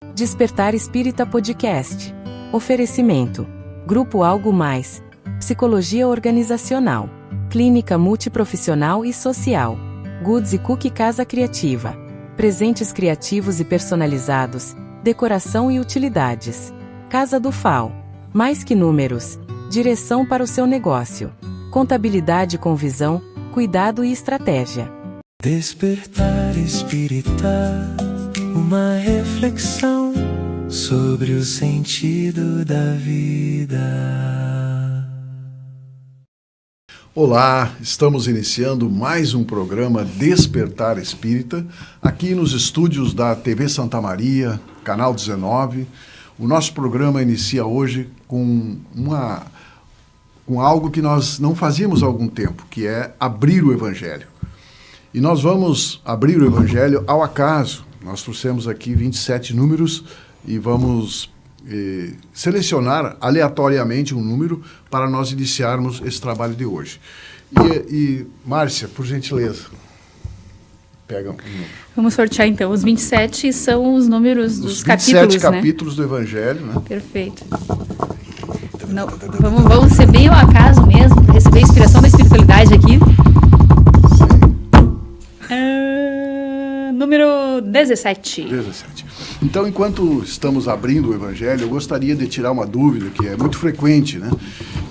Despertar Espírita Podcast. Oferecimento. Grupo Algo Mais. Psicologia organizacional. Clínica multiprofissional e social. Goods e Cookie Casa Criativa. Presentes criativos e personalizados. Decoração e utilidades. Casa do FAO. Mais que números. Direção para o seu negócio. Contabilidade com visão, cuidado e estratégia. Despertar Espírita, uma reflexão sobre o sentido da vida. Olá, estamos iniciando mais um programa Despertar Espírita, aqui nos estúdios da TV Santa Maria, Canal 19. O nosso programa inicia hoje com algo que nós não fazíamos há algum tempo, que é abrir o Evangelho. E nós vamos abrir o Evangelho ao acaso. Nós trouxemos aqui 27 números e vamos selecionar aleatoriamente um número para nós iniciarmos esse trabalho de hoje. E Márcia, por gentileza, pega um número. Vamos sortear então. Os 27 são os números dos capítulos, né? Os 27 capítulos do Evangelho, né? Perfeito. Não, vamos ser bem ao acaso mesmo, para receber a inspiração da espiritualidade aqui. Número 17. 17. Então, enquanto estamos abrindo o Evangelho, eu gostaria de tirar uma dúvida que é muito frequente, né?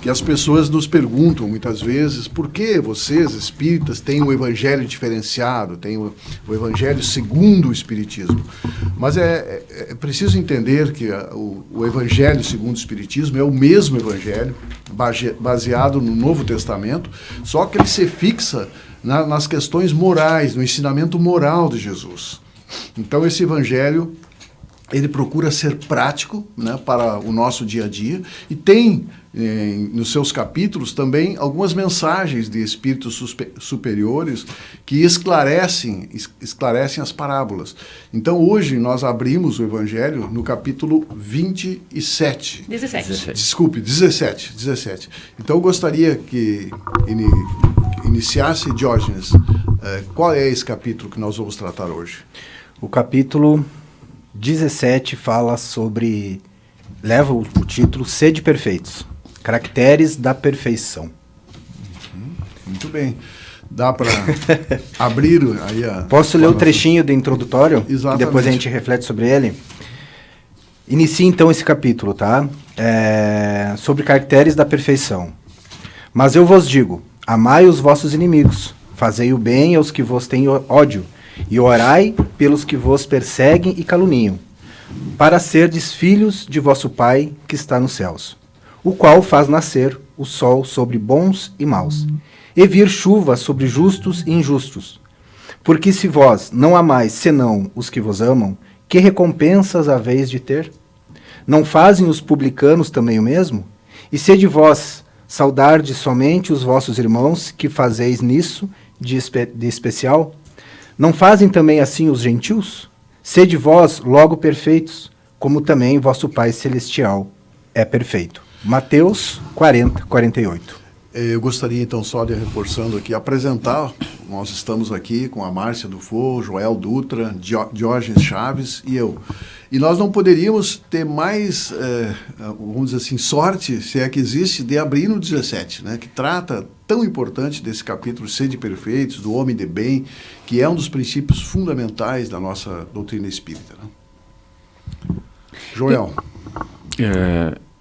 Que as pessoas nos perguntam muitas vezes por que vocês, espíritas, têm um Evangelho diferenciado, têm o Evangelho segundo o Espiritismo. Mas é preciso entender que o Evangelho segundo o Espiritismo é o mesmo Evangelho, baseado no Novo Testamento, só que ele se fixa nas questões morais, no ensinamento moral de Jesus. Então, esse Evangelho, ele procura ser prático, né, para o nosso dia a dia, e tem, nos seus capítulos, também algumas mensagens de espíritos superiores que esclarecem as parábolas. Então, hoje, nós abrimos o Evangelho no capítulo 27. 17. Desculpe, 17. Então, eu gostaria que iniciasse, Diógenes, qual é esse capítulo que nós vamos tratar hoje? O capítulo 17 fala sobre, leva o título Sede Perfeitos, Caracteres da Perfeição. Muito bem. Dá para abrir aí a... Posso ler o trechinho do introdutório? Exatamente. E depois a gente reflete sobre ele? Inicie então esse capítulo, tá? Sobre caracteres da perfeição. Mas eu vos digo, amai os vossos inimigos, fazei o bem aos que vos têm ódio, e orai pelos que vos perseguem e caluniam, para serdes filhos de vosso Pai que está nos céus, o qual faz nascer o sol sobre bons e maus, e vir chuva sobre justos e injustos. Porque se vós não amais senão os que vos amam, que recompensas haveis de ter? Não fazem os publicanos também o mesmo? E se de vós saudardes somente os vossos irmãos, que fazeis nisso de especial? Não fazem também assim os gentios? Sede vós logo perfeitos, como também vosso Pai Celestial é perfeito. Mateus 40, 48. Eu gostaria então só de, reforçando aqui, apresentar, nós estamos aqui com a Márcia Dufo, Joel Dutra, Diógenes Chaves e eu. E nós não poderíamos ter mais, vamos dizer assim, sorte, se é que existe, de abrir no 17, né, que trata tão importante desse capítulo Sede Perfeitos, do homem de bem, que é um dos princípios fundamentais da nossa doutrina espírita. Né? Joel.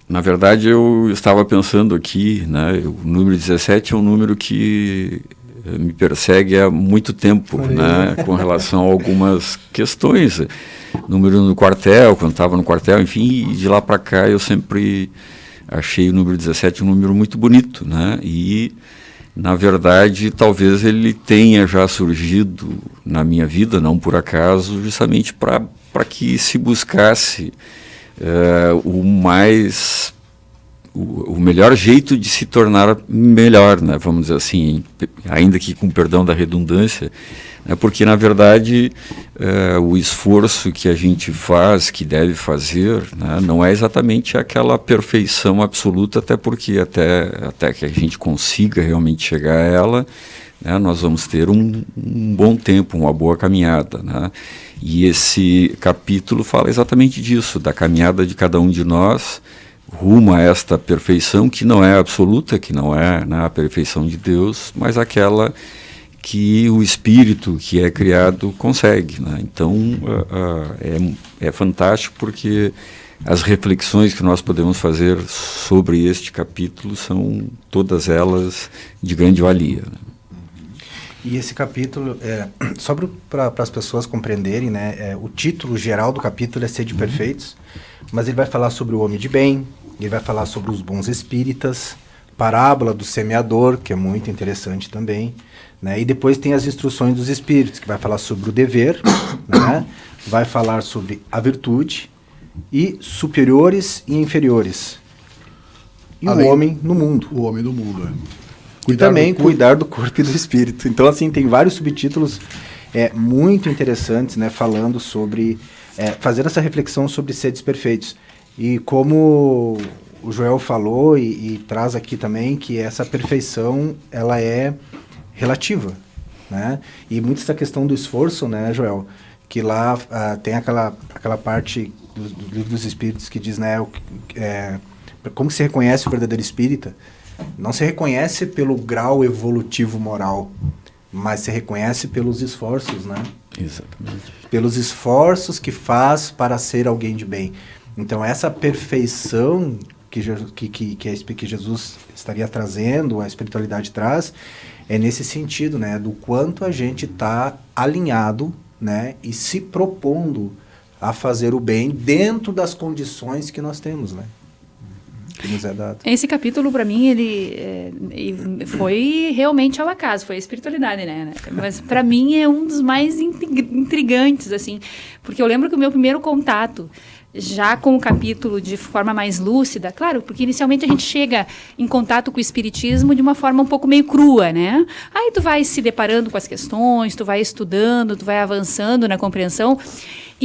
Na verdade, eu estava pensando aqui, né, o número 17 é um número que me persegue há muito tempo, né, com relação a algumas questões. Número no quartel, quando estava no quartel, enfim, e de lá para cá eu sempre achei o número 17 um número muito bonito, né, e, na verdade, talvez ele tenha já surgido na minha vida, não por acaso, justamente para que se buscasse o melhor jeito de se tornar melhor, né, vamos dizer assim, ainda que com perdão da redundância, né, porque na verdade o esforço que a gente faz, que deve fazer, né, não é exatamente aquela perfeição absoluta, até porque até que a gente consiga realmente chegar a ela, né, nós vamos ter um bom tempo, uma boa caminhada, né? E esse capítulo fala exatamente disso, da caminhada de cada um de nós rumo a esta perfeição que não é absoluta, que não é, né, a perfeição de Deus, mas aquela que o espírito que é criado consegue, né? Então é fantástico, porque as reflexões que nós podemos fazer sobre este capítulo são todas elas de grande valia, né? E esse capítulo, só para as pessoas compreenderem, né, o título geral do capítulo é Sede Perfeitos, mas ele vai falar sobre o homem de bem, ele vai falar sobre os bons espíritas, parábola do semeador, que é muito interessante também, né, e depois tem as instruções dos espíritos, que vai falar sobre o dever, né, vai falar sobre a virtude e superiores e inferiores, e o homem no mundo. O homem do mundo, E também cuidar do corpo e do espírito. Então, assim, tem vários subtítulos muito interessantes, né, falando sobre, fazendo essa reflexão sobre seres perfeitos. E como o Joel falou e traz aqui também, que essa perfeição, ela é relativa, né? E muito essa questão do esforço, né, Joel? Que lá tem aquela parte do livro dos Espíritos que diz, né, como se reconhece o verdadeiro espírita. Não se reconhece pelo grau evolutivo moral, mas se reconhece pelos esforços, né? Exatamente. Pelos esforços que faz para ser alguém de bem. Então, essa perfeição que Jesus estaria trazendo, a espiritualidade traz, é nesse sentido, né? Do quanto a gente está alinhado, né? E se propondo a fazer o bem dentro das condições que nós temos, né? Que nos é dado. Esse capítulo, para mim, ele foi realmente ao acaso, foi a espiritualidade, né? Mas, para mim, é um dos mais intrigantes, assim, porque eu lembro que o meu primeiro contato, já com o capítulo de forma mais lúcida, claro, porque inicialmente a gente chega em contato com o espiritismo de uma forma um pouco meio crua, né? Aí tu vai se deparando com as questões, tu vai estudando, tu vai avançando na compreensão,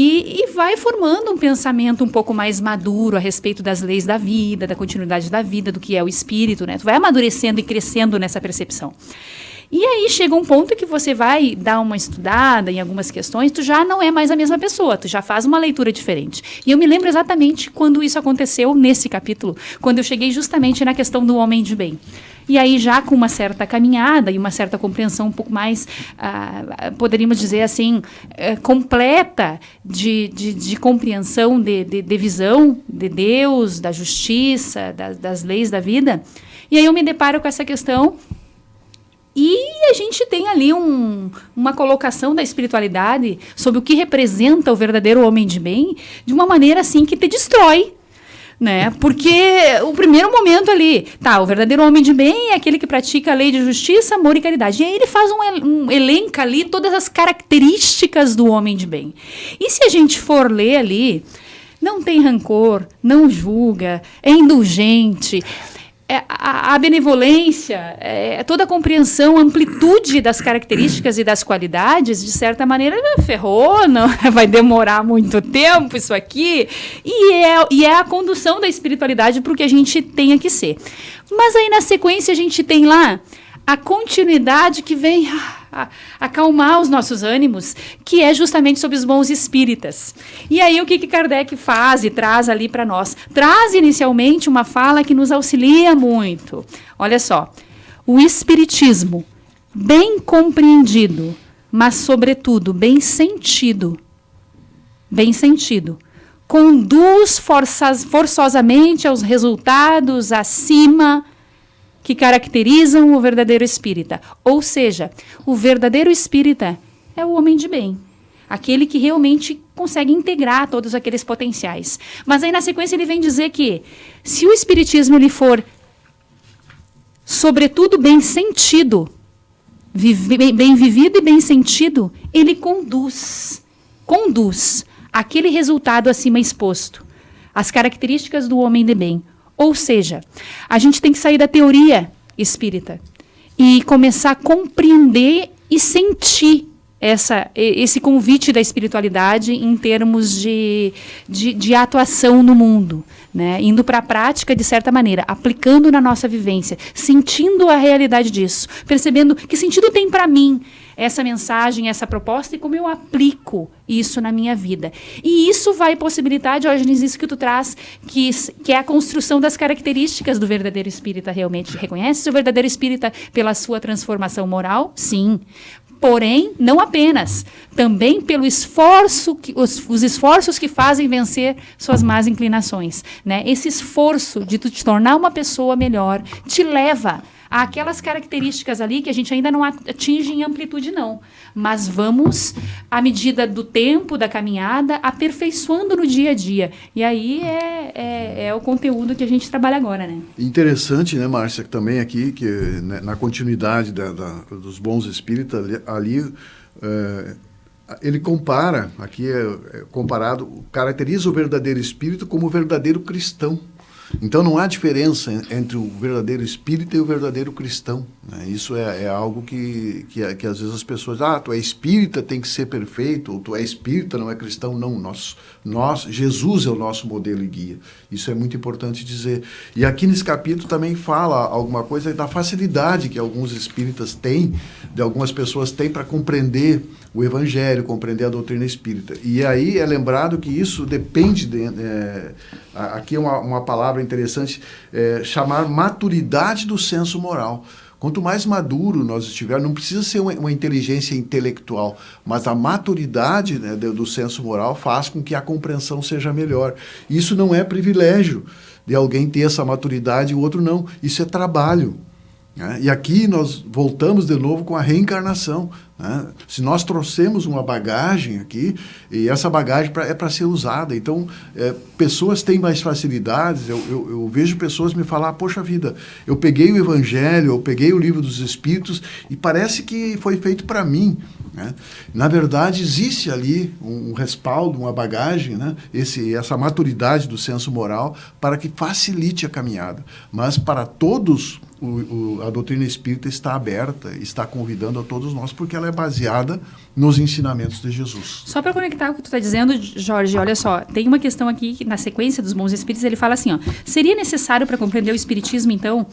e vai formando um pensamento um pouco mais maduro a respeito das leis da vida, da continuidade da vida, do que é o espírito, né? Tu vai amadurecendo e crescendo nessa percepção. E aí chega um ponto que você vai dar uma estudada em algumas questões, tu já não é mais a mesma pessoa, tu já faz uma leitura diferente. E eu me lembro exatamente quando isso aconteceu nesse capítulo, quando eu cheguei justamente na questão do homem de bem. E aí já com uma certa caminhada e uma certa compreensão um pouco mais, poderíamos dizer assim, completa de compreensão, de visão de Deus, da justiça, das leis da vida. E aí eu me deparo com essa questão e a gente tem ali uma colocação da espiritualidade sobre o que representa o verdadeiro homem de bem de uma maneira assim que te destrói. Né? Porque o primeiro momento ali, o verdadeiro homem de bem é aquele que pratica a lei de justiça, amor e caridade. E aí ele faz um elenco ali, todas as características do homem de bem. E se a gente for ler ali, não tem rancor, não julga, é indulgente, a benevolência, toda a compreensão, a amplitude das características e das qualidades, de certa maneira, ferrou, não vai demorar muito tempo isso aqui, e é a condução da espiritualidade para o que a gente tenha que ser. Mas aí, na sequência, a gente tem lá a continuidade que vem acalmar os nossos ânimos, que é justamente sobre os bons espíritas. E aí o que Kardec faz e traz ali para nós? Traz inicialmente uma fala que nos auxilia muito. Olha só, o espiritismo, bem compreendido, mas sobretudo bem sentido, conduz forçosamente aos resultados acima que caracterizam o verdadeiro espírita. Ou seja, o verdadeiro espírita é o homem de bem. Aquele que realmente consegue integrar todos aqueles potenciais. Mas aí na sequência ele vem dizer que se o espiritismo ele for sobretudo bem sentido, bem vivido e bem sentido, ele conduz aquele resultado acima exposto. As características do homem de bem. Ou seja, a gente tem que sair da teoria espírita e começar a compreender e sentir esse convite da espiritualidade em termos de atuação no mundo, né? Indo para a prática de certa maneira, aplicando na nossa vivência, sentindo a realidade disso, percebendo que sentido tem para mim essa mensagem, essa proposta e como eu aplico isso na minha vida. E isso vai possibilitar, Diógenes, isso que tu traz, que é a construção das características do verdadeiro espírita realmente. Reconhece o verdadeiro espírita pela sua transformação moral? Sim. Porém, não apenas, também pelo esforço, os esforços que fazem vencer suas más inclinações, né? Esse esforço de tu te tornar uma pessoa melhor te leva àquelas características ali que a gente ainda não atinge em amplitude, não. Mas vamos, à medida do tempo, da caminhada, aperfeiçoando no dia a dia. E aí é o conteúdo que a gente trabalha agora, né? Interessante, né, Márcia, também aqui, que né, na continuidade dos bons espíritas, ali ele compara, aqui comparado, caracteriza o verdadeiro espírito como o verdadeiro cristão. Então não há diferença entre o verdadeiro espírita e o verdadeiro cristão, né? Isso é algo que às vezes as pessoas, tu é espírita, tem que ser perfeito, ou tu é espírita, não é cristão. Não, Jesus é o nosso modelo e guia. Isso é muito importante dizer. E aqui nesse capítulo também fala alguma coisa da facilidade que alguns espíritas têm, de algumas pessoas têm para compreender o Evangelho, compreender a doutrina espírita. E aí é lembrado que isso depende aqui é uma palavra interessante, chamar maturidade do senso moral. Quanto mais maduro nós estivermos, não precisa ser uma inteligência intelectual, mas a maturidade, né, do senso moral faz com que a compreensão seja melhor. Isso não é privilégio de alguém ter essa maturidade e o outro não. Isso é trabalho. E aqui nós voltamos de novo com a reencarnação, né? Se nós trouxemos uma bagagem aqui, e essa bagagem é para ser usada, então pessoas têm mais facilidades. Eu vejo pessoas me falar, poxa vida, eu peguei o Evangelho, eu peguei o Livro dos Espíritos e parece que foi feito para mim, né? Na verdade existe ali um respaldo, uma bagagem, né? Essa maturidade do senso moral para que facilite a caminhada, mas para todos a doutrina espírita está aberta, está convidando a todos nós, porque ela é baseada nos ensinamentos de Jesus. Só para conectar com o que tu está dizendo, Jorge, olha só, tem uma questão aqui que na sequência dos bons espíritos ele fala assim, seria necessário para compreender o espiritismo, então,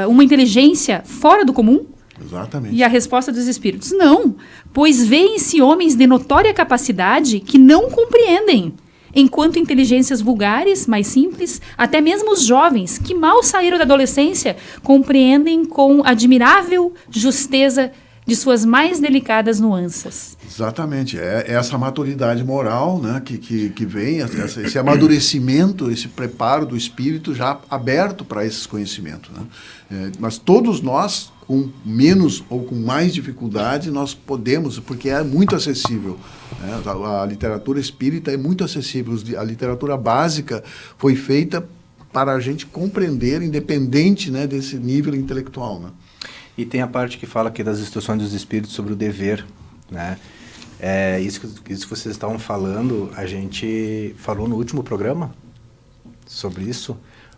uma inteligência fora do comum? Exatamente. E a resposta dos espíritos, não, pois veem-se homens de notória capacidade que não compreendem, enquanto inteligências vulgares, mais simples, até mesmo os jovens, que mal saíram da adolescência, compreendem com admirável justeza de suas mais delicadas nuances. Exatamente. É essa maturidade moral, né, que vem, esse amadurecimento, esse preparo do espírito já aberto para esses conhecimentos, né? Mas todos nós, com menos ou com mais dificuldade, nós podemos, porque é muito acessível, né? A literatura espírita é muito acessível. A literatura básica foi feita para a gente compreender, independente, né, desse nível intelectual, né? E tem a parte que fala aqui das instruções dos espíritos sobre o dever, né? Isso que vocês estavam falando, a gente falou no último programa sobre isso.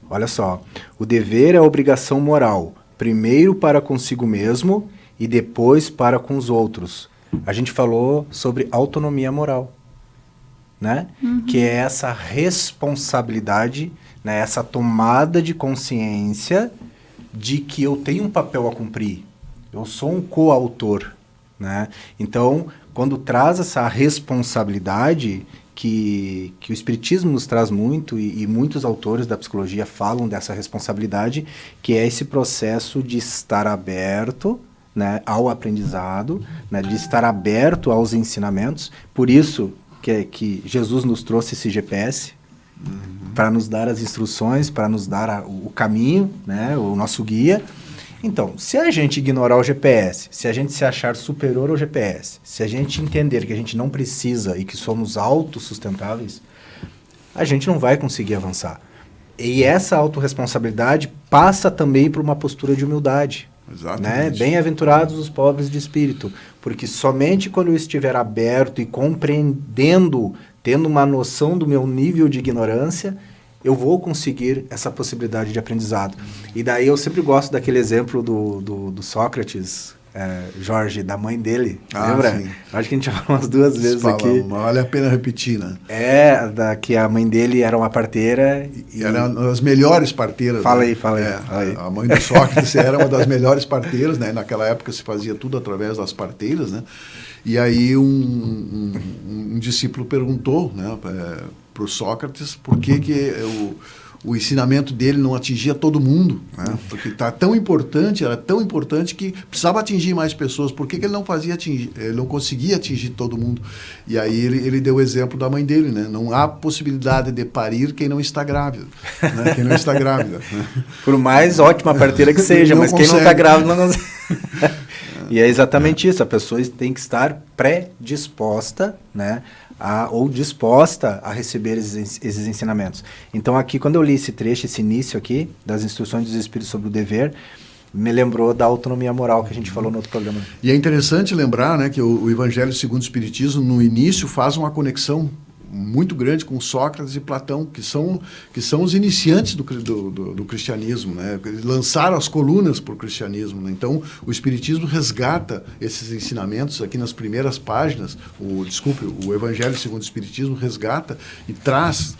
Olha só, o dever é a obrigação moral, primeiro para consigo mesmo e depois para com os outros. A gente falou sobre autonomia moral, né? Que é essa responsabilidade, né? Essa tomada de consciência de que eu tenho um papel a cumprir. Eu sou um coautor, né? Então, quando traz essa responsabilidade, que o Espiritismo nos traz muito, e muitos autores da psicologia falam dessa responsabilidade, que é esse processo de estar aberto, né, ao aprendizado, né, de estar aberto aos ensinamentos. Por isso que Jesus nos trouxe esse GPS, para nos dar as instruções, para nos dar o caminho, né, o nosso guia. Então, se a gente ignorar o GPS, se a gente se achar superior ao GPS, se a gente entender que a gente não precisa e que somos autossustentáveis, a gente não vai conseguir avançar. E essa autorresponsabilidade passa também por uma postura de humildade. Exatamente. Né? Bem-aventurados os pobres de espírito, porque somente quando eu estiver aberto e compreendendo, tendo uma noção do meu nível de ignorância, eu vou conseguir essa possibilidade de aprendizado. E daí eu sempre gosto daquele exemplo do Sócrates, Jorge, da mãe dele, Ah, lembra? sim. Acho que a gente já falou umas 2 vezes Fala, aqui. vale a pena repetir, né? Que a mãe dele era uma parteira. E era uma das melhores parteiras. Fala né? aí, fala aí, É, fala aí. A mãe do Sócrates era uma das melhores parteiras, né? Naquela época se fazia tudo através das parteiras, né? E aí um discípulo perguntou, né, para o Sócrates por que o ensinamento dele não atingia todo mundo, né? Porque era tão importante que precisava atingir mais pessoas. Por que ele não ele não conseguia atingir todo mundo? E aí ele deu o exemplo da mãe dele, né? Não há possibilidade de parir quem não está grávida, né? Quem não está grávida. Né? Por mais ótima parteira que seja, mas quem não está grávido não consegue. E é exatamente isso, a pessoa tem que estar predisposta, né, ou disposta a receber esses ensinamentos. Então aqui, quando eu li esse trecho, esse início aqui, das instruções dos Espíritos sobre o dever, me lembrou da autonomia moral que a gente falou no outro programa. E é interessante lembrar, né, que o Evangelho segundo o Espiritismo, no início, faz uma conexão muito grande com Sócrates e Platão, que são os iniciantes do cristianismo, né? Eles lançaram as colunas para o cristianismo, né? Então, o Espiritismo resgata esses ensinamentos aqui nas primeiras páginas, o Evangelho segundo o Espiritismo resgata e traz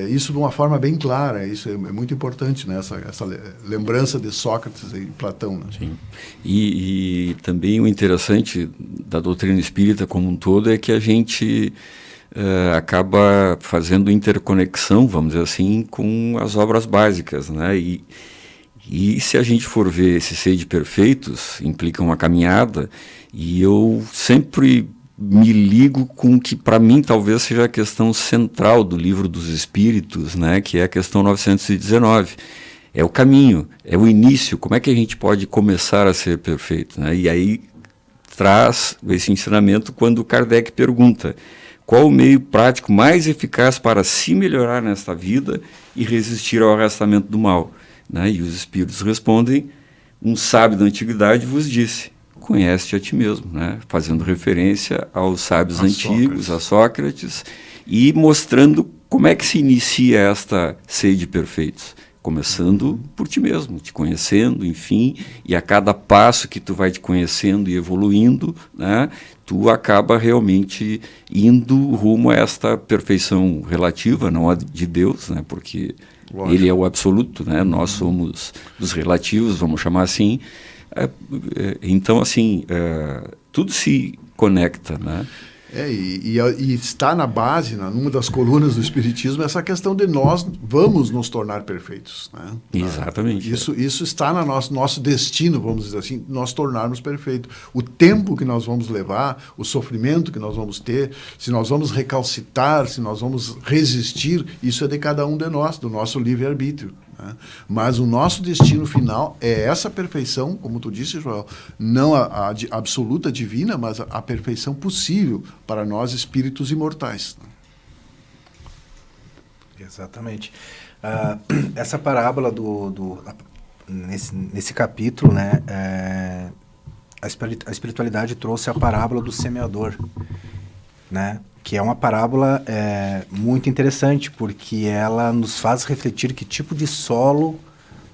isso de uma forma bem clara. Isso é muito importante, né? Essa lembrança de Sócrates e Platão. Né? Sim. E também o interessante da doutrina espírita como um todo é que a gente acaba fazendo interconexão, vamos dizer assim, com as obras básicas, né? E se a gente for ver esse Sede Perfeitos, implica uma caminhada, e eu sempre me ligo com o que para mim talvez seja a questão central do Livro dos Espíritos, né? Que é a questão 919. É o caminho, é o início, como é que a gente pode começar a ser perfeito, né? E aí traz esse ensinamento quando Kardec pergunta: qual o meio prático mais eficaz para se melhorar nesta vida e resistir ao arrastamento do mal? Né? E os espíritos respondem: um sábio da antiguidade vos disse, conhece-te a ti mesmo, né? Fazendo referência aos sábios antigos, a Sócrates, e mostrando como é que se inicia esta sede de perfeitos. Começando por ti mesmo, te conhecendo, enfim, e a cada passo que tu vai te conhecendo e evoluindo, né, tu acaba realmente indo rumo a esta perfeição relativa, não a de Deus, né, porque lógico, ele é o absoluto, né, nós somos os relativos, vamos chamar assim. Então, assim, tudo se conecta, né? E está na base, numa das colunas do Espiritismo, essa questão de nós vamos nos tornar perfeitos. Né? Exatamente. Isso está no nosso destino, vamos dizer assim, nós tornarmos perfeitos. O tempo que nós vamos levar, o sofrimento que nós vamos ter, se nós vamos recalcitar, se nós vamos resistir, isso é de cada um de nós, do nosso livre-arbítrio. Né? Mas o nosso destino final é essa perfeição, como tu disse, Joel, não a absoluta divina, mas a perfeição possível para nós espíritos imortais. Exatamente. Essa parábola nesse capítulo, né, a espiritualidade trouxe a parábola do semeador, né? Que é uma parábola muito interessante, porque ela nos faz refletir que tipo de solo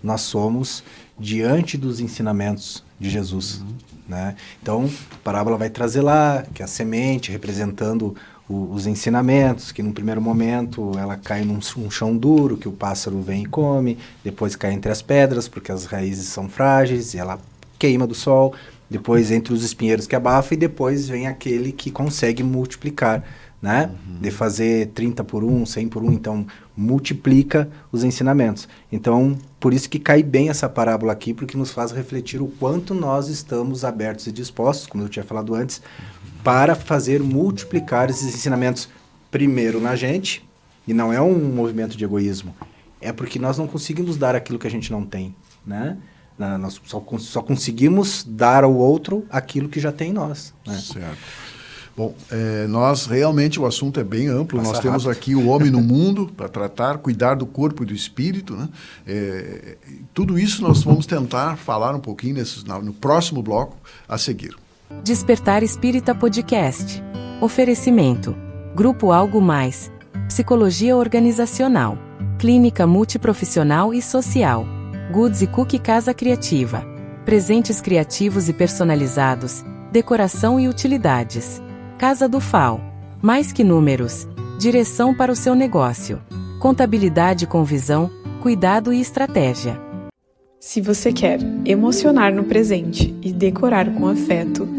nós somos diante dos ensinamentos de Jesus. Né? Então, a parábola vai trazer lá que a semente representando os ensinamentos, que num primeiro momento ela cai num chão duro, que o pássaro vem e come, depois cai entre as pedras, porque as raízes são frágeis, e ela queima do sol, depois entre os espinheiros que abafa, e depois vem aquele que consegue multiplicar, né? De fazer 30 por 1, 100 por 1, então multiplica os ensinamentos. Então, por isso que cai bem essa parábola aqui, porque nos faz refletir o quanto nós estamos abertos e dispostos, como eu tinha falado antes, para fazer multiplicar esses ensinamentos primeiro na gente, e não é um movimento de egoísmo, é porque nós não conseguimos dar aquilo que a gente não tem, né? Nós só conseguimos dar ao outro aquilo que já tem em nós. Né? Certo. Bom, nós realmente, o assunto é bem amplo. Passa nós temos rápido. aqui o homem no mundo para tratar, cuidar do corpo e do espírito. Né? Tudo isso nós vamos tentar falar um pouquinho no próximo bloco a seguir. Despertar Espírita Podcast. Oferecimento. Grupo Algo Mais. Psicologia Organizacional. Clínica Multiprofissional e Social. Goods e Cookie Casa Criativa. presentes criativos e personalizados, decoração e utilidades. Casa do FAO. Mais que números, direção para o seu negócio. Contabilidade com visão, cuidado e estratégia. Se você quer emocionar no presente e decorar com afeto,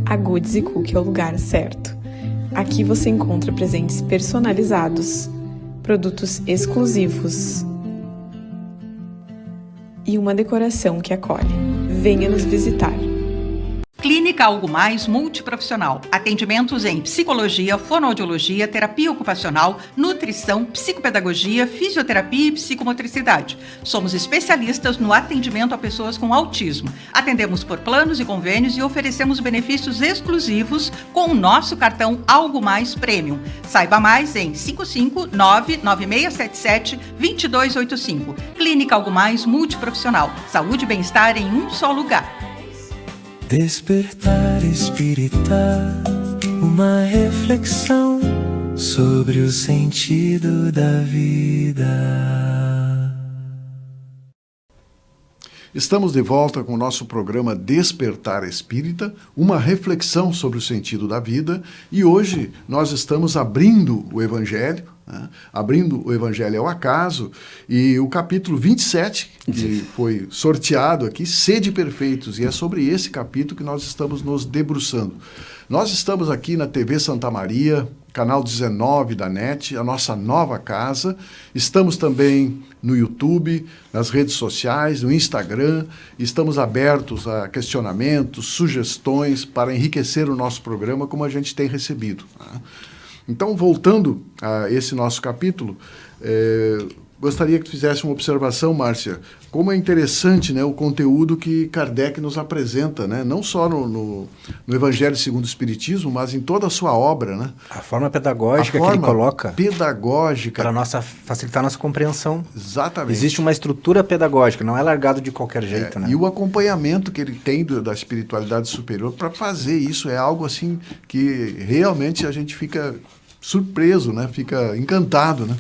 a Goods & Cook é o lugar certo. Aqui você encontra presentes personalizados, produtos exclusivos e uma decoração que acolhe. Venha nos visitar. Clínica Algo Mais Multiprofissional. Atendimentos em psicologia, fonoaudiologia, terapia ocupacional, nutrição, psicopedagogia, fisioterapia e psicomotricidade. Somos especialistas no atendimento a pessoas com autismo. Atendemos por planos e convênios e oferecemos benefícios exclusivos com o nosso cartão Algo Mais Premium. Saiba mais em 55996772285. Clínica Algo Mais Multiprofissional. Saúde e bem-estar em um só lugar. Despertar espírita, uma reflexão sobre o sentido da vida. Estamos de volta com o nosso programa Despertar Espírita, uma reflexão sobre o sentido da vida, e hoje nós estamos abrindo o Evangelho, né? Abrindo o Evangelho ao acaso, e o capítulo 27, que foi sorteado aqui, Sede Perfeitos, e é sobre esse capítulo que nós estamos nos debruçando. Nós estamos aqui na TV Santa Maria, canal 19 da NET, a nossa nova casa. Estamos também no YouTube, nas redes sociais, no Instagram. Estamos abertos a questionamentos, sugestões para enriquecer o nosso programa como a gente tem recebido. Então, voltando a esse nosso capítulo, gostaria que tu fizesse uma observação, Márcia, como é interessante, né, o conteúdo que Kardec nos apresenta, né, não só no Evangelho segundo o Espiritismo, mas em toda a sua obra. Né? A forma pedagógica que ele coloca pedagógica para facilitar a nossa compreensão. Exatamente. Existe uma estrutura pedagógica, não é largado de qualquer jeito. Né? E o acompanhamento que ele tem da espiritualidade superior para fazer isso é algo assim que realmente a gente fica surpreso, né? Fica encantado, né?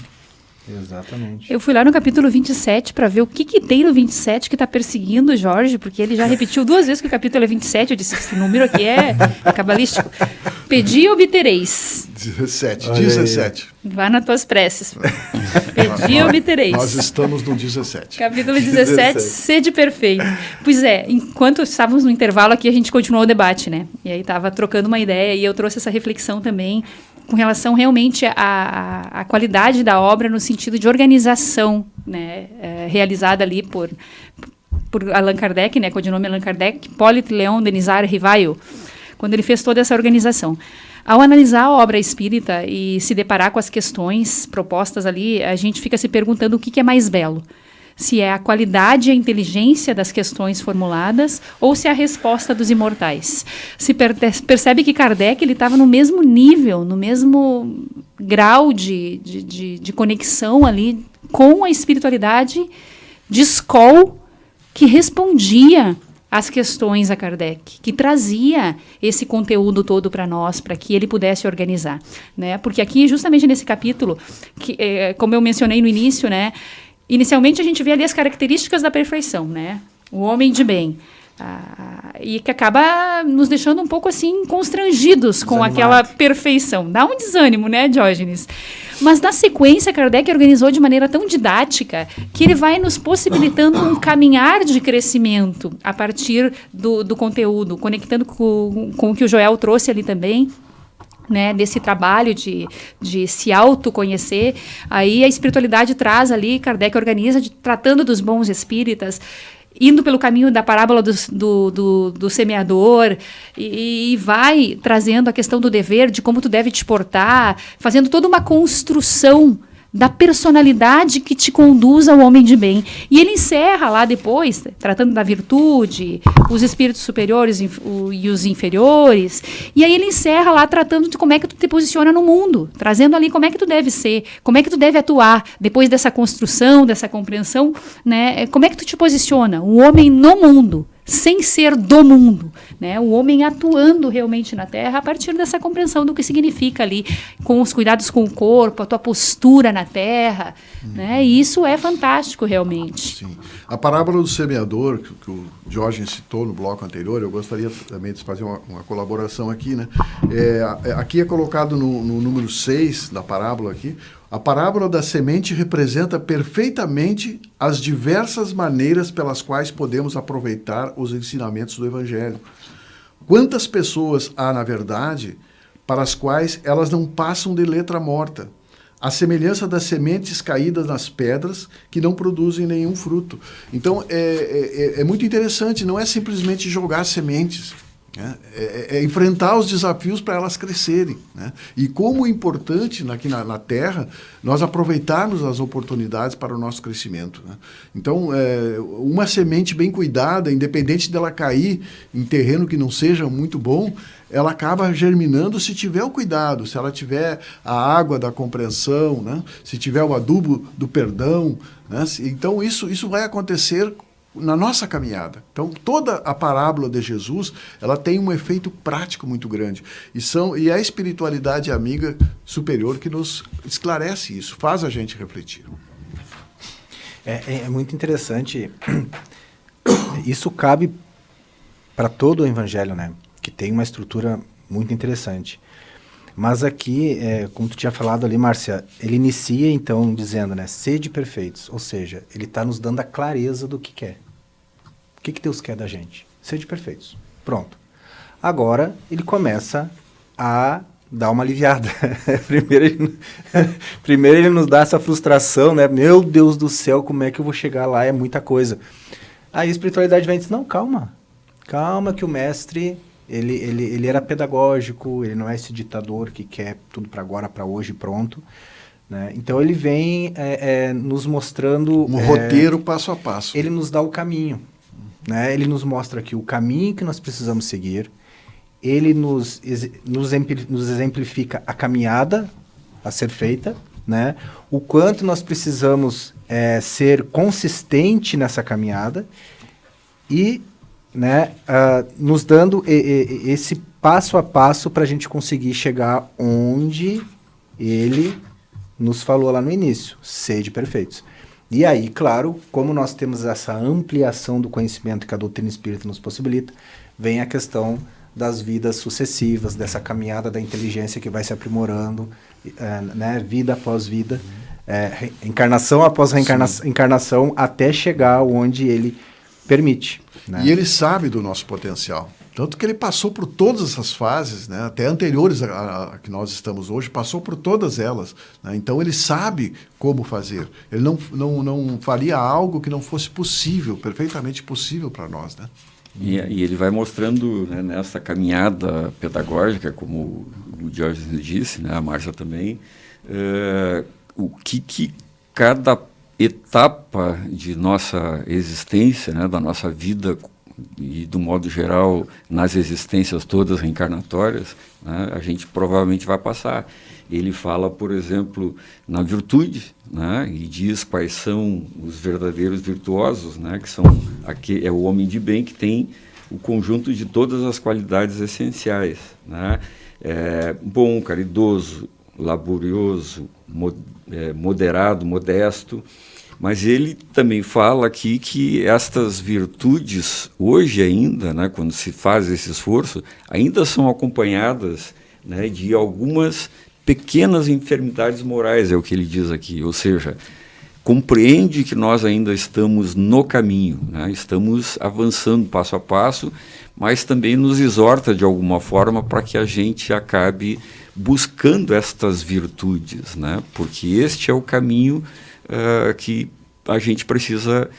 Exatamente. Eu fui lá no capítulo 27 para ver o que tem no 27 que está perseguindo o Jorge, porque ele já repetiu 2 vezes que o capítulo é 27. Eu disse, esse número aqui é cabalístico. Pedi e obtereis. 17. Vá nas tuas preces. Pedi e obtereis. Nós estamos no 17. Capítulo 17, Sede Perfeito. Pois é, enquanto estávamos no intervalo aqui, a gente continuou o debate, né? E aí estava trocando uma ideia e eu trouxe essa reflexão também com relação realmente à qualidade da obra no sentido de organização, né, realizada ali por Allan Kardec, né, codinome Allan Kardec, Hippolyte Léon Denisard Rivail, quando ele fez toda essa organização. Ao analisar a obra espírita e se deparar com as questões propostas ali, a gente fica se perguntando o que é mais belo. Se é a qualidade e a inteligência das questões formuladas ou se é a resposta dos imortais. Se percebe que Kardec estava no mesmo nível, no mesmo grau de conexão ali com a espiritualidade de Skoll, que respondia às questões a Kardec, que trazia esse conteúdo todo para nós, para que ele pudesse organizar. Né? Porque aqui, justamente nesse capítulo, que, como eu mencionei no início, né, inicialmente a gente vê ali as características da perfeição, né? O homem de bem. E que acaba nos deixando um pouco assim constrangidos com aquela perfeição. Dá um desânimo, né, Diógenes? Mas na sequência, Kardec organizou de maneira tão didática que ele vai nos possibilitando um caminhar de crescimento a partir do conteúdo, conectando com o que o Joel trouxe ali também, né, desse trabalho de se autoconhecer. Aí a espiritualidade traz ali, Kardec organiza, tratando dos bons espíritas, indo pelo caminho da parábola do semeador, e vai trazendo a questão do dever, de como tu deve te portar, fazendo toda uma construção da personalidade que te conduz ao homem de bem. E ele encerra lá depois, tratando da virtude, os espíritos superiores e os inferiores, e aí ele encerra lá tratando de como é que tu te posiciona no mundo, trazendo ali como é que tu deve ser, como é que tu deve atuar, depois dessa construção, dessa compreensão, né? Como é que tu te posiciona, um homem no mundo, sem ser do mundo, né? O homem atuando realmente na Terra a partir dessa compreensão do que significa ali, com os cuidados com o corpo, a tua postura na Terra, né? E isso é fantástico realmente. Sim. A parábola do semeador, que o Jorge citou no bloco anterior, eu gostaria também de fazer uma colaboração aqui, né? Aqui é colocado no número 6 da parábola aqui. A parábola da semente representa perfeitamente as diversas maneiras pelas quais podemos aproveitar os ensinamentos do Evangelho. Quantas pessoas há, na verdade, para as quais elas não passam de letra morta, à semelhança das sementes caídas nas pedras que não produzem nenhum fruto. Então, é muito interessante, não é simplesmente jogar sementes, né? É enfrentar os desafios para elas crescerem, né? E como é importante aqui na Terra nós aproveitarmos as oportunidades para o nosso crescimento, né? Então, uma semente bem cuidada, independente dela cair em terreno que não seja muito bom, ela acaba germinando se tiver o cuidado, se ela tiver a água da compreensão, né? Se tiver o adubo do perdão, né? Então, isso vai acontecer na nossa caminhada. Então, toda a parábola de Jesus, ela tem um efeito prático muito grande. E é a espiritualidade amiga superior que nos esclarece isso, faz a gente refletir. É muito interessante. Isso cabe para todo o Evangelho, né? Que tem uma estrutura muito interessante. Mas aqui, como tu tinha falado ali, Márcia, ele inicia então dizendo, né, sede perfeitos, ou seja, ele está nos dando a clareza do que quer. O que Deus quer da gente? Sede perfeitos. Pronto. Agora ele começa a dar uma aliviada. Primeiro ele nos dá essa frustração, né? Meu Deus do céu, como é que eu vou chegar lá? É muita coisa. Aí a espiritualidade vem e diz, não, calma. Calma que o mestre... Ele era pedagógico, ele não é esse ditador que quer tudo para agora, para hoje, pronto. Né? Então ele vem nos mostrando... Um roteiro passo a passo. Ele nos dá o caminho. Né? Ele nos mostra aqui o caminho que nós precisamos seguir. Ele nos exemplifica a caminhada a ser feita. Né? O quanto nós precisamos ser consistente nessa caminhada. E... né, nos dando esse passo a passo para a gente conseguir chegar onde ele nos falou lá no início, sede perfeitos. E aí, claro, como nós temos essa ampliação do conhecimento que a doutrina espírita nos possibilita, vem a questão das vidas sucessivas, dessa caminhada da inteligência que vai se aprimorando, né, vida após vida, encarnação após encarnação, até chegar onde ele permite. Né? E ele sabe do nosso potencial. Tanto que ele passou por todas essas fases, né, até anteriores a que nós estamos hoje, passou por todas elas. Né? Então ele sabe como fazer. Ele não faria algo que não fosse possível, perfeitamente possível para nós. Né? E ele vai mostrando, né, nessa caminhada pedagógica, como o Jorge disse, né, a Márcia também, o que cada etapa de nossa existência, né, da nossa vida e do modo geral nas existências todas reencarnatórias, né, a gente provavelmente vai passar. Ele fala, por exemplo, na virtude, né, e diz quais são os verdadeiros virtuosos, né, que são é o homem de bem que tem o conjunto de todas as qualidades essenciais, né, bom, caridoso, laborioso, moderado, modesto. Mas ele também fala aqui que estas virtudes, hoje ainda, né, quando se faz esse esforço, ainda são acompanhadas, né, de algumas pequenas enfermidades morais, é o que ele diz aqui. Ou seja, compreende que nós ainda estamos no caminho, né, estamos avançando passo a passo, mas também nos exorta de alguma forma para que a gente acabe buscando estas virtudes, né, porque este é o caminho que a gente precisa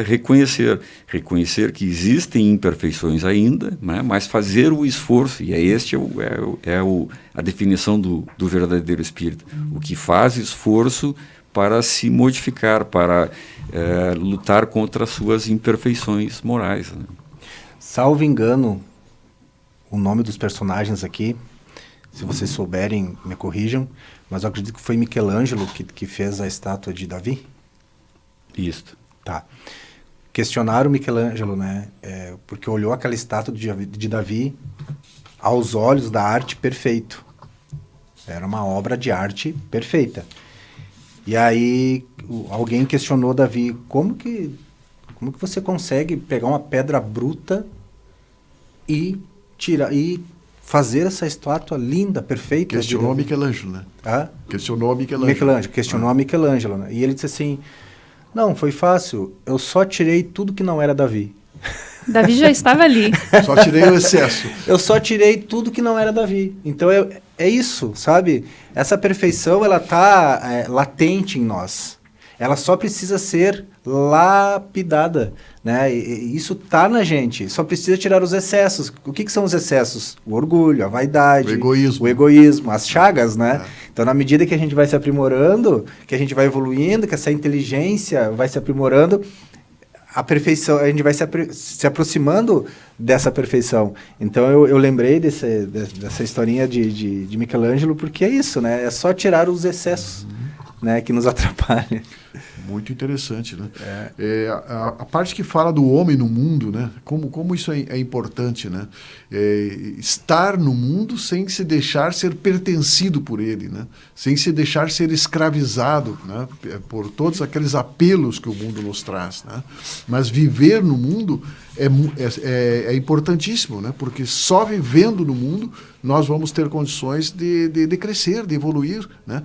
reconhecer que existem imperfeições ainda, né, mas fazer o esforço, e a definição do verdadeiro espírito, o que faz esforço para se modificar, para lutar contra as suas imperfeições morais. Né. Salvo engano, o nome dos personagens aqui, se vocês souberem, me corrijam, mas eu acredito que foi Michelangelo que fez a estátua de Davi. Isso. Tá. questionaram Michelangelo, né? Porque olhou aquela estátua de Davi aos olhos da arte perfeito. Era uma obra de arte perfeita. E aí alguém questionou Davi, como que você consegue pegar uma pedra bruta e fazer essa estátua linda, perfeita? Questionou Michelangelo, né? Questionou a Michelangelo, né? E ele disse assim, não, foi fácil, eu só tirei tudo que não era Davi. Davi já estava ali. Só tirei o excesso. Eu só tirei tudo que não era Davi. Então é isso, sabe? Essa perfeição, ela tá latente em nós. Ela só precisa ser lapidada, né? E isso tá na gente. Só precisa tirar os excessos. O que são os excessos? O orgulho, a vaidade, o egoísmo, as chagas, né? Então, na medida que a gente vai se aprimorando, que a gente vai evoluindo, que essa inteligência vai se aprimorando, a perfeição, a gente vai se aproximando dessa perfeição. Então, eu lembrei dessa historinha de Michelangelo, porque é isso, né? É só tirar os excessos, né, que nos atrapalham. Muito interessante, né? A parte que fala do homem no mundo, né? Como isso é importante, né? Estar no mundo sem se deixar ser pertencido por ele, né? Sem se deixar ser escravizado, né? Por todos aqueles apelos que o mundo nos traz, né? Mas viver no mundo é importantíssimo, né? Porque só vivendo no mundo nós vamos ter condições de crescer, de evoluir, né?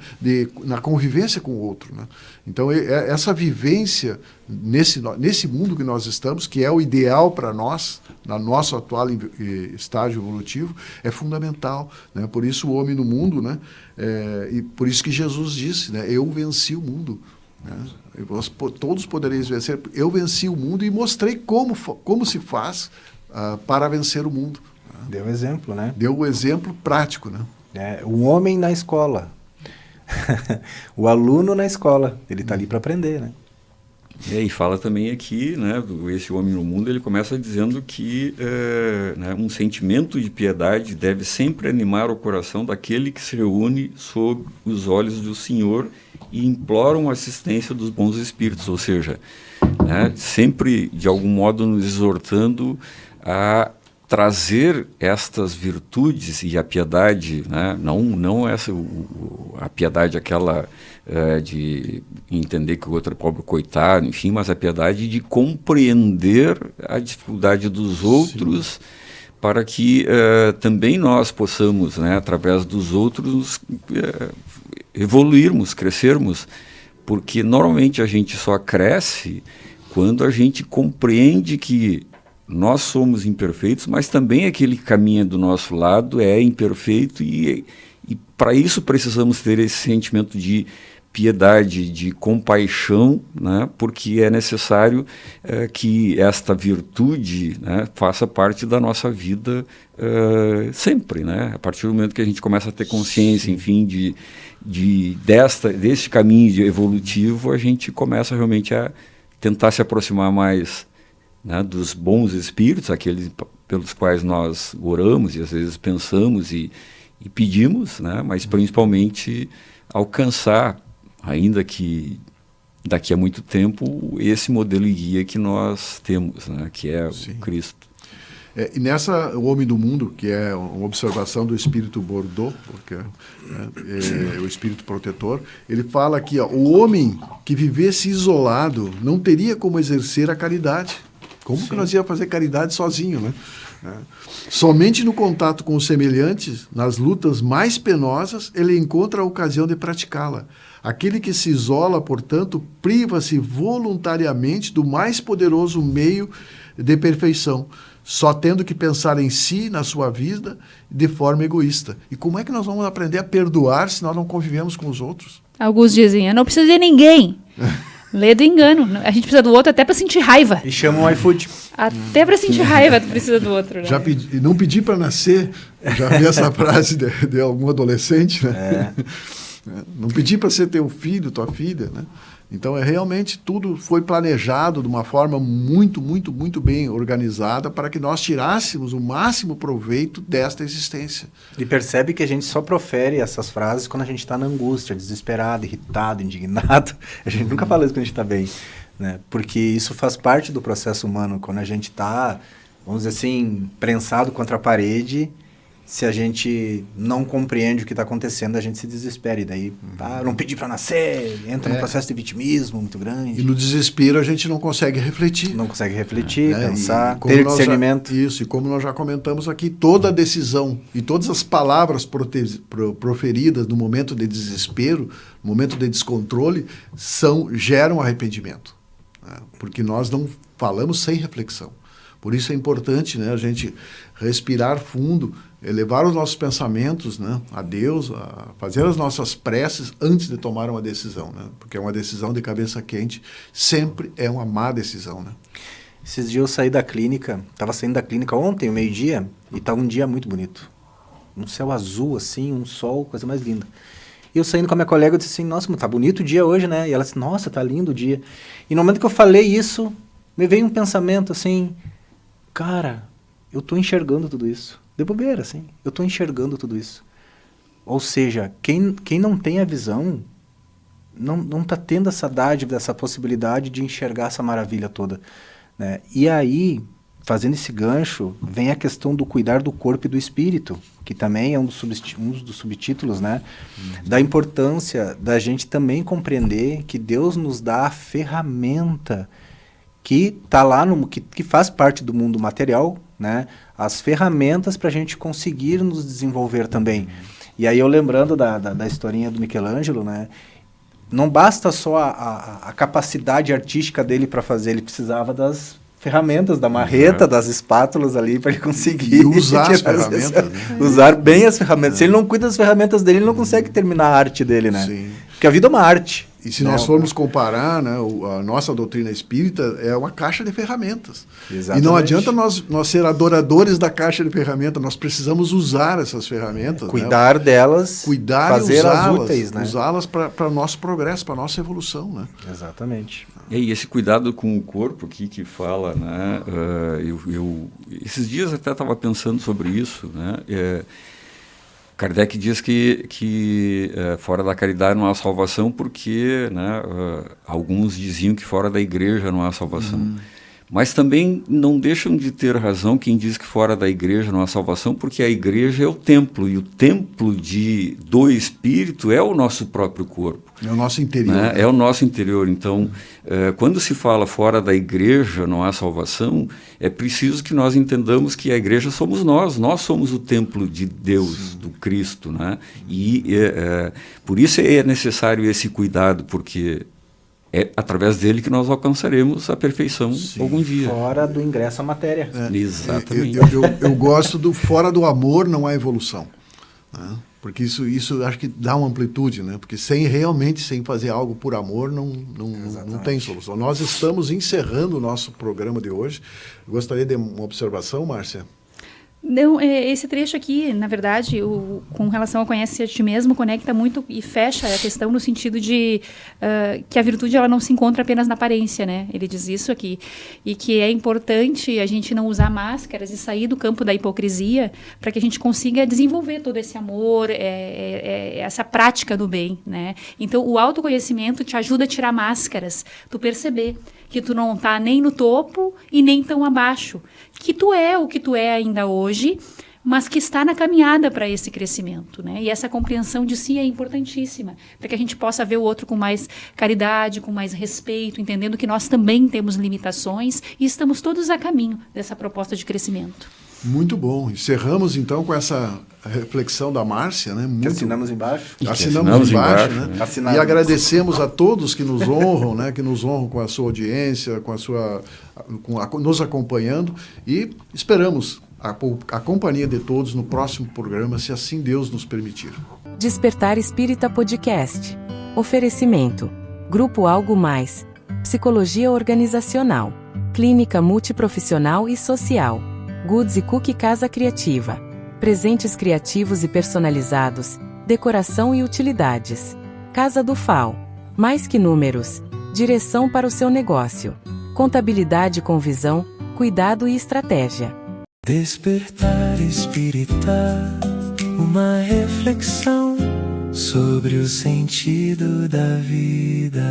Na convivência com o outro, né? Então, essa vivência nesse mundo que nós estamos, que é o ideal para nós, no nosso atual estágio evolutivo, é fundamental, né? Por isso o homem no mundo, né? E por isso que Jesus disse, né? Eu venci o mundo, né? Todos podereis vencer. Eu venci o mundo e mostrei como se faz para vencer o mundo. Deu exemplo, né? Deu o exemplo prático, né? O homem na escola. O aluno na escola. Ele está ali para aprender, né? E fala também aqui, né, esse homem no mundo, ele começa dizendo que né, um sentimento de piedade deve sempre animar o coração daquele que se reúne sob os olhos do Senhor e imploram a assistência dos bons espíritos, ou seja, né, sempre de algum modo nos exortando a trazer estas virtudes e a piedade, né, não a piedade aquela de entender que o outro é pobre, coitado, enfim, mas a piedade de compreender a dificuldade dos outros. Sim. Para que também nós possamos, né, através dos outros, evoluirmos, crescermos, porque normalmente a gente só cresce quando a gente compreende que nós somos imperfeitos, mas também aquele que caminha do nosso lado é imperfeito e para isso precisamos ter esse sentimento de piedade, de compaixão, né, porque é necessário que esta virtude, né, faça parte da nossa vida sempre, né, a partir do momento que a gente começa a ter consciência, enfim, deste caminho evolutivo, a gente começa realmente a tentar se aproximar mais, né, dos bons espíritos, aqueles pelos quais nós oramos e às vezes pensamos e pedimos, né, mas principalmente alcançar, ainda que daqui a muito tempo, esse modelo e guia que nós temos, né, que é o Cristo. E nessa, o Homem do Mundo, que é uma observação do espírito Bordeaux, porque é o espírito protetor, ele fala aqui, ó, o homem que vivesse isolado não teria como exercer a caridade. Como que nós ia fazer caridade sozinho, né? Somente no contato com os semelhantes, nas lutas mais penosas, ele encontra a ocasião de praticá-la. Aquele que se isola, portanto, priva-se voluntariamente do mais poderoso meio de perfeição, só tendo que pensar em si, na sua vida, de forma egoísta. E como é que nós vamos aprender a perdoar se nós não convivemos com os outros? Alguns dizem, eu não preciso de ninguém. Lê do engano. A gente precisa do outro até para sentir raiva. E chama o iFood. Até para sentir raiva tu precisa do outro. Né? Não pedir para nascer. Já vi essa frase de algum adolescente, né? Não pedir para ser teu filho, tua filha, né? Então, realmente tudo foi planejado de uma forma muito, muito, muito bem organizada para que nós tirássemos o máximo proveito desta existência. E percebe que a gente só profere essas frases quando a gente está na angústia, desesperado, irritado, indignado. A gente nunca fala isso quando a gente está bem. né? Porque isso faz parte do processo humano. Quando a gente está, vamos dizer assim, prensado contra a parede, se a gente não compreende o que está acontecendo, a gente se desespera. E daí, não pedi para nascer, entra num processo de vitimismo muito grande. E no desespero a gente não consegue refletir. Não consegue refletir, pensar, ter ter discernimento. Isso, e como nós já comentamos aqui, toda a decisão e todas as palavras proferidas no momento de desespero, no momento de descontrole, geram arrependimento. Né? Porque nós não falamos sem reflexão. Por isso é importante, né, a gente respirar fundo, elevar os nossos pensamentos, né, a Deus, fazer as nossas preces antes de tomar uma decisão. Né? Porque uma decisão de cabeça quente sempre é uma má decisão. Né? Esses dias eu saí da clínica, estava saindo da clínica ontem, meio-dia, e estava um dia muito bonito. Um céu azul, assim, um sol, coisa mais linda. E eu saindo com a minha colega, eu disse assim, nossa, mas tá bonito o dia hoje, né? E ela disse, nossa, tá lindo o dia. E no momento que eu falei isso, me veio um pensamento assim, cara, eu tô enxergando tudo isso. De bobeira, assim, eu tô enxergando tudo isso. Ou seja, quem não tem a visão, não tá tendo essa dádiva, essa possibilidade de enxergar essa maravilha toda. Né? E aí, fazendo esse gancho, vem a questão do cuidar do corpo e do espírito, que também é um dos subtítulos, né? Da importância da gente também compreender que Deus nos dá a ferramenta que está lá, que faz parte do mundo material, né? As ferramentas para a gente conseguir nos desenvolver também. E aí eu lembrando da historinha do Michelangelo, né? Não basta só a capacidade artística dele para fazer, ele precisava das ferramentas, da marreta, das espátulas ali para ele conseguir e usar as ferramentas, né? Usar bem as ferramentas. Se ele não cuida das ferramentas dele, ele não consegue terminar a arte dele, né? Sim. Porque a vida é uma arte. E se nós formos comparar, né, a nossa doutrina espírita é uma caixa de ferramentas. Exatamente. E não adianta nós ser adoradores da caixa de ferramentas, nós precisamos usar essas ferramentas. Cuidar delas, fazer as úteis, né? Usá-las para o nosso progresso, para a nossa evolução. Né? Exatamente. E esse cuidado com o corpo aqui que fala, né? Esses dias até estava pensando sobre isso, né? Kardec diz que fora da caridade não há salvação porque, né, alguns diziam que fora da igreja não há salvação. Mas também não deixam de ter razão quem diz que fora da igreja não há salvação, porque a igreja é o templo, e o templo do Espírito é o nosso próprio corpo. É o nosso interior. Né? É o nosso interior. Então, quando se fala fora da igreja não há salvação, é preciso que nós entendamos que a igreja somos nós somos o templo de Deus, do Cristo. Né? E por isso é necessário esse cuidado, porque é através dele que nós alcançaremos a perfeição algum dia. Fora do ingresso à matéria. Exatamente. Eu gosto do fora do amor não há evolução. Né? Porque isso acho que dá uma amplitude, né? Porque sem fazer algo por amor não tem solução. Nós estamos encerrando o nosso programa de hoje. Eu gostaria de uma observação, Márcia? Não, esse trecho aqui, na verdade, com relação ao conhece a ti mesmo, conecta muito e fecha a questão no sentido de que a virtude ela não se encontra apenas na aparência, né? Ele diz isso aqui. E que é importante a gente não usar máscaras e sair do campo da hipocrisia para que a gente consiga desenvolver todo esse amor, essa prática do bem, né? Então, o autoconhecimento te ajuda a tirar máscaras, tu perceber que tu não está nem no topo e nem tão abaixo, que tu é o que tu é ainda hoje, mas que está na caminhada para esse crescimento, né? E essa compreensão de si é importantíssima, para que a gente possa ver o outro com mais caridade, com mais respeito, entendendo que nós também temos limitações e estamos todos a caminho dessa proposta de crescimento. Muito bom. Encerramos então com essa reflexão da Márcia, né? Que assinamos embaixo. Assinamos embaixo, né? Assinamos. E agradecemos a todos que nos honram, né? Que nos honram com a sua audiência, nos acompanhando, e esperamos a companhia de todos no próximo programa, se assim Deus nos permitir. Despertar Espírita Podcast. Oferecimento. Grupo Algo Mais. Psicologia organizacional. Clínica multiprofissional e social. Goods Cook Casa Criativa. Presentes criativos e personalizados. Decoração e utilidades. Casa do FAO. Mais que números. Direção para o seu negócio. Contabilidade com visão, cuidado e estratégia. Despertar espírita, uma reflexão sobre o sentido da vida.